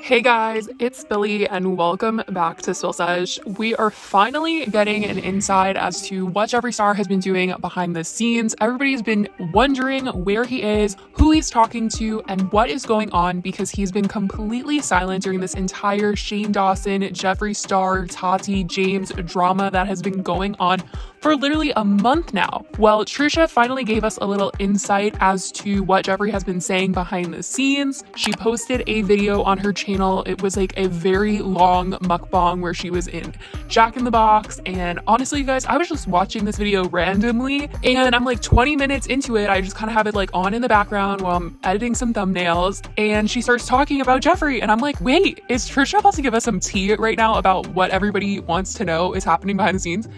Hey guys, it's Billy and welcome back to Sesh. We are finally getting an insight as to what Jeffree Star has been doing behind the scenes. Everybody's been wondering where he is, who he's talking to, and what is going on because he's been completely silent during this entire Shane Dawson, Jeffree Star, Tati, James drama that has been going on for literally a month now. Well, Trisha finally gave us a little insight as to what Jeffree has been saying behind the scenes. She posted a video on her channel. It was like a very long mukbang where she was in Jack in the Box, and honestly you guys, I was just watching this video randomly and I'm like 20 minutes into it. I just kind of have it like on in the background while I'm editing some thumbnails, and she starts talking about Jeffree and I'm like, wait, is Trisha about to give us some tea right now about what everybody wants to know is happening behind the scenes?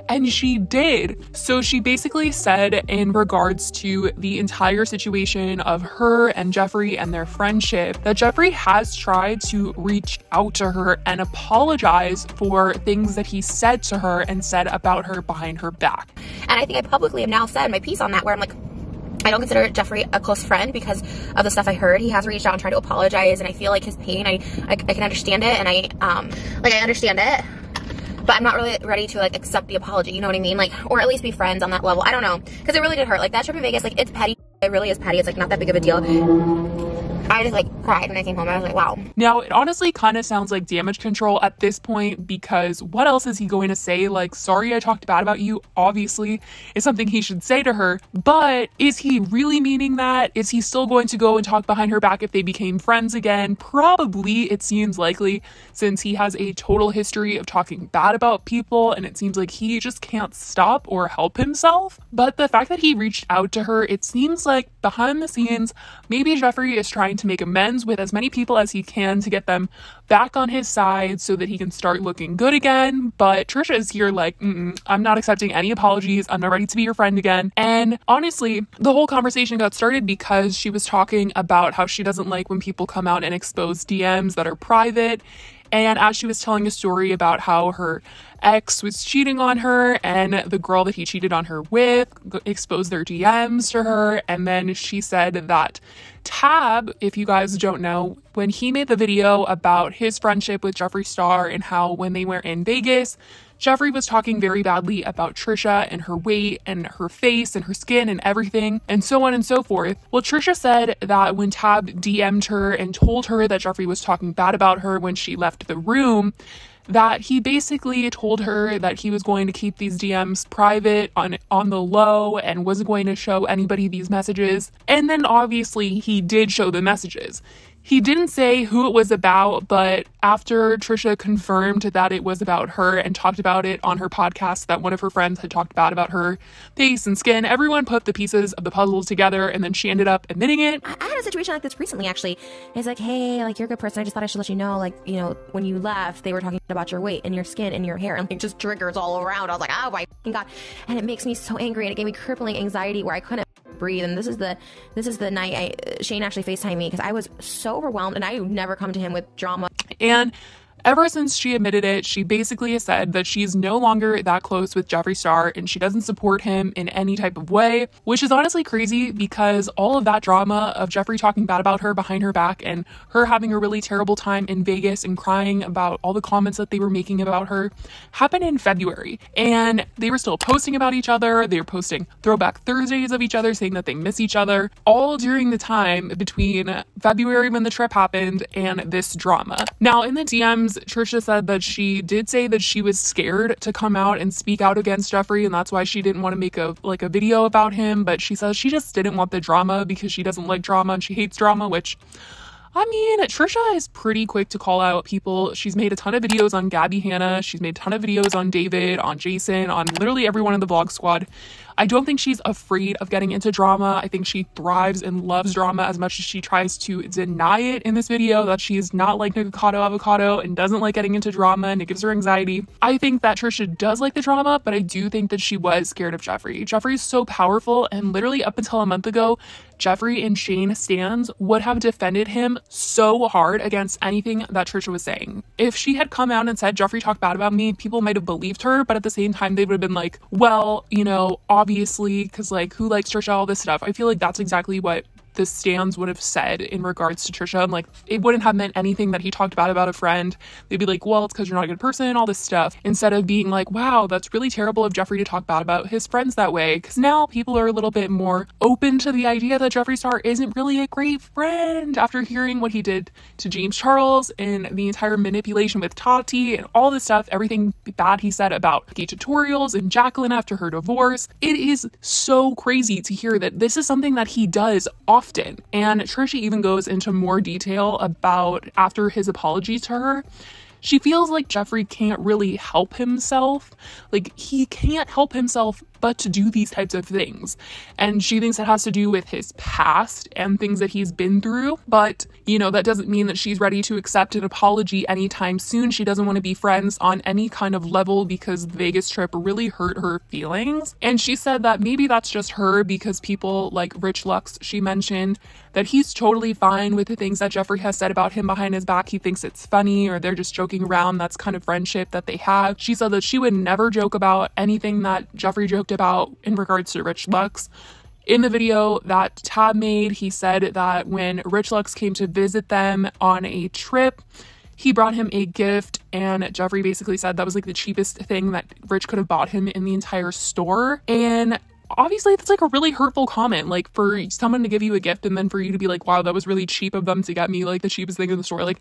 And she did. So she basically said in regards to the entire situation of her and Jeffree and their friendship that Jeffree has tried to reach out to her and apologize for things that he said to her and said about her behind her back. And I think I publicly have now said my piece on that where I'm like, I don't consider Jeffree a close friend because of the stuff I heard. He has reached out and tried to apologize, and I feel like his pain, I can understand it, and I understand it. But I'm not really ready to like accept the apology, you know what I mean? Like, or at least be friends on that level. I don't know, because it really did hurt. Like that trip in Vegas, like it's petty. It really is petty. It's like not that big of a deal. I just like cried when I came home. I was like, wow. Now, it honestly kind of sounds like damage control at this point, because what else is he going to say? Like, sorry I talked bad about you, obviously, is something he should say to her. But is he really meaning that? Is he still going to go and talk behind her back if they became friends again? Probably, it seems likely, since he has a total history of talking bad about people, and it seems like he just can't stop or help himself. But the fact that he reached out to her, it seems like behind the scenes, maybe Jeffree is trying to make amends with as many people as he can to get them back on his side so that he can start looking good again. But Trisha is here like, I'm not accepting any apologies. I'm not ready to be your friend again. And honestly, the whole conversation got started because she was talking about how she doesn't like when people come out and expose DMs that are private. And as she was telling a story about how her ex was cheating on her and the girl that he cheated on her with exposed their DMs to her. And then she said that Tab, if you guys don't know, when he made the video about his friendship with Jeffree Star and how when they were in Vegas, Jeffree was talking very badly about Trisha and her weight and her face and her skin and everything and so on and so forth. Well, Trisha said that when Tab DM'd her and told her that Jeffree was talking bad about her when she left the room, that he basically told her that he was going to keep these DMs private on the low and wasn't going to show anybody these messages. And then obviously he did show the messages. He didn't say who it was about, but after Trisha confirmed that it was about her and talked about it on her podcast that one of her friends had talked bad about her face and skin, everyone put the pieces of the puzzle together and then she ended up admitting it. I had a situation like this recently, actually. It's like, hey, like, you're a good person. I just thought I should let you know, like, you know, when you left, they were talking about your weight and your skin and your hair, and like just triggers all around. I was like, oh my God. And it makes me so angry, and it gave me crippling anxiety where I couldn't breathe. And this is the night Shane actually FaceTimed me because I was so overwhelmed, and I never come to him with drama. And ever since she admitted it, she basically has said that she's no longer that close with Jeffree Star and she doesn't support him in any type of way, which is honestly crazy because all of that drama of Jeffree talking bad about her behind her back and her having a really terrible time in Vegas and crying about all the comments that they were making about her happened in February. And they were still posting about each other. They were posting throwback Thursdays of each other saying that they miss each other, all during the time between February when the trip happened and this drama. Now in the DMs, Trisha said that she did say that she was scared to come out and speak out against Jeffree, and that's why she didn't want to make a video about him. But she says she just didn't want the drama because she doesn't like drama and she hates drama, which, I mean, Trisha is pretty quick to call out people. She's made a ton of videos on Gabby Hanna. She's made a ton of videos on David, on Jason, on literally everyone in the vlog squad. I don't think she's afraid of getting into drama. I think she thrives and loves drama as much as she tries to deny it in this video, that she is not like Nikocado Avocado and doesn't like getting into drama and it gives her anxiety. I think that Trisha does like the drama, but I do think that she was scared of Jeffree. Jeffree is so powerful, and literally up until a month ago, Jeffree and Shane stans would have defended him so hard against anything that Trisha was saying. If she had come out and said Jeffree talked bad about me, people might have believed her, but at the same time they would have been like, well, you know, obviously, because like, who likes Trisha, all this stuff. I feel like that's exactly what the stans would have said in regards to Trisha. And like, it wouldn't have meant anything that he talked about a friend. They'd be like, well, it's because you're not a good person, all this stuff. Instead of being like, wow, that's really terrible of Jeffree to talk bad about his friends that way. Because now people are a little bit more open to the idea that Jeffree Star isn't really a great friend after hearing what he did to James Charles and the entire manipulation with Tati and all this stuff, everything bad he said about gay tutorials and Jacqueline after her divorce. It is so crazy to hear that this is something that he does often. And Trisha even goes into more detail about after his apology to her. She feels like Jeffree can't really help himself. Like, he can't help himself but to do these types of things. And she thinks it has to do with his past and things that he's been through. But, you know, that doesn't mean that she's ready to accept an apology anytime soon. She doesn't want to be friends on any kind of level because the Vegas trip really hurt her feelings. And she said that maybe that's just her because people like Rich Lux, she mentioned that he's totally fine with the things that Jeffree has said about him behind his back. He thinks it's funny or they're just joking around. That's kind of friendship that they have. She said that she would never joke about anything that Jeffree joked about in regards to Rich Lux. In the video that Tab made, he said that when Rich Lux came to visit them on a trip, he brought him a gift, and Jeffree basically said that was like the cheapest thing that Rich could have bought him in the entire store. And obviously that's like a really hurtful comment, like for someone to give you a gift and then for you to be like, wow, that was really cheap of them to get me like the cheapest thing in the store. Like,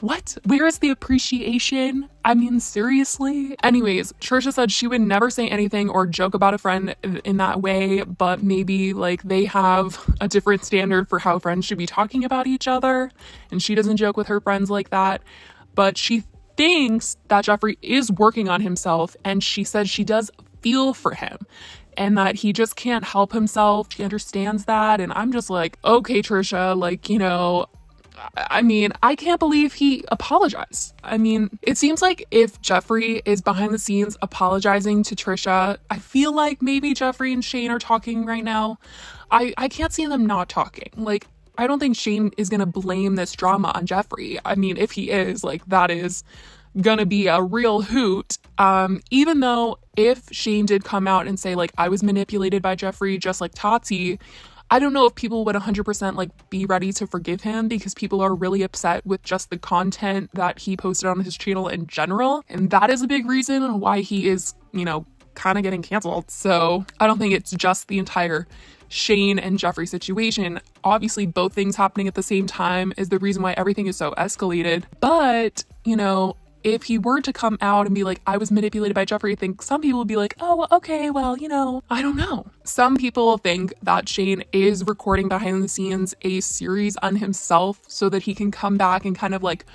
what? Where is the appreciation? I mean, seriously? Anyways, Trisha said she would never say anything or joke about a friend in that way, but maybe like they have a different standard for how friends should be talking about each other, and she doesn't joke with her friends like that. But she thinks that Jeffree is working on himself, and she said she does feel for him and that he just can't help himself. She understands that, and I'm just like, okay, Trisha, like, you know, I mean, I can't believe he apologized. I mean, it seems like if Jeffree is behind the scenes apologizing to Trisha, I feel like maybe Jeffree and Shane are talking right now. I can't see them not talking. Like, I don't think Shane is gonna blame this drama on Jeffree. I mean, if he is, like, that is gonna be a real hoot. Even though if Shane did come out and say, like, I was manipulated by Jeffree just like Tati, I don't know if people would 100% like be ready to forgive him because people are really upset with just the content that he posted on his channel in general. And that is a big reason why he is, you know, kind of getting canceled. So I don't think it's just the entire Shane and Jeffree situation. Obviously, both things happening at the same time is the reason why everything is so escalated. But, you know, if he were to come out and be like, I was manipulated by Jeffree, I think some people would be like, oh, okay, well, you know, I don't know. Some people think that Shane is recording behind the scenes a series on himself so that he can come back and kind of like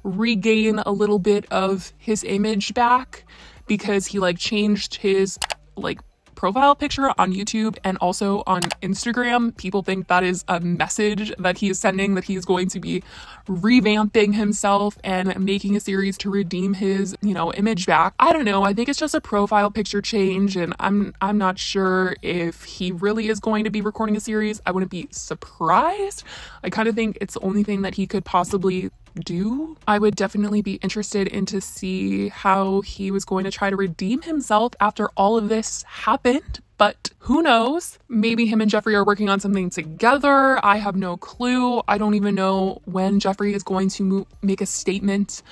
regain a little bit of his image back because he like changed his like profile picture on YouTube and also on Instagram. People think that is a message that he is sending, that he's going to be revamping himself and making a series to redeem his, you know, image back. I don't know. I think it's just a profile picture change, and I'm not sure if he really is going to be recording a series. I wouldn't be surprised. I kind of think it's the only thing that he could possibly do. I would definitely be interested in to see how he was going to try to redeem himself after all of this happened. But who knows? Maybe him and Jeffree are working on something together. I have no clue. I don't even know when Jeffree is going to make a statement.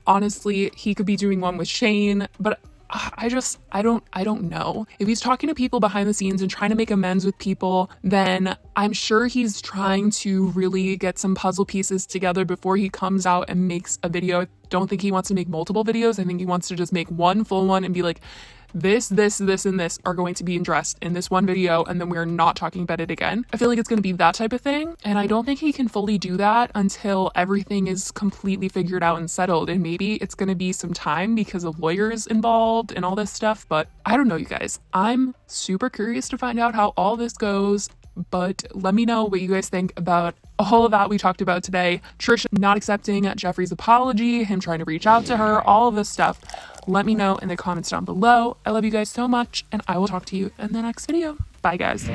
Honestly, he could be doing one with Shane, but I don't know. If he's talking to people behind the scenes and trying to make amends with people, then I'm sure he's trying to really get some puzzle pieces together before he comes out and makes a video. I don't think he wants to make multiple videos. I think he wants to just make one full one and be like, this, and this are going to be addressed in this one video, and then we're not talking about it again. I feel like it's going to be that type of thing, and I don't think he can fully do that until everything is completely figured out and settled, and maybe it's going to be some time because of lawyers involved and all this stuff, but I don't know, you guys. I'm super curious to find out how all this goes, but let me know what you guys think about all of that we talked about today. Trisha not accepting Jeffree's apology, him trying to reach out to her, all of this stuff. Let me know in the comments down below. I love you guys so much, and I will talk to you in the next video. Bye, guys.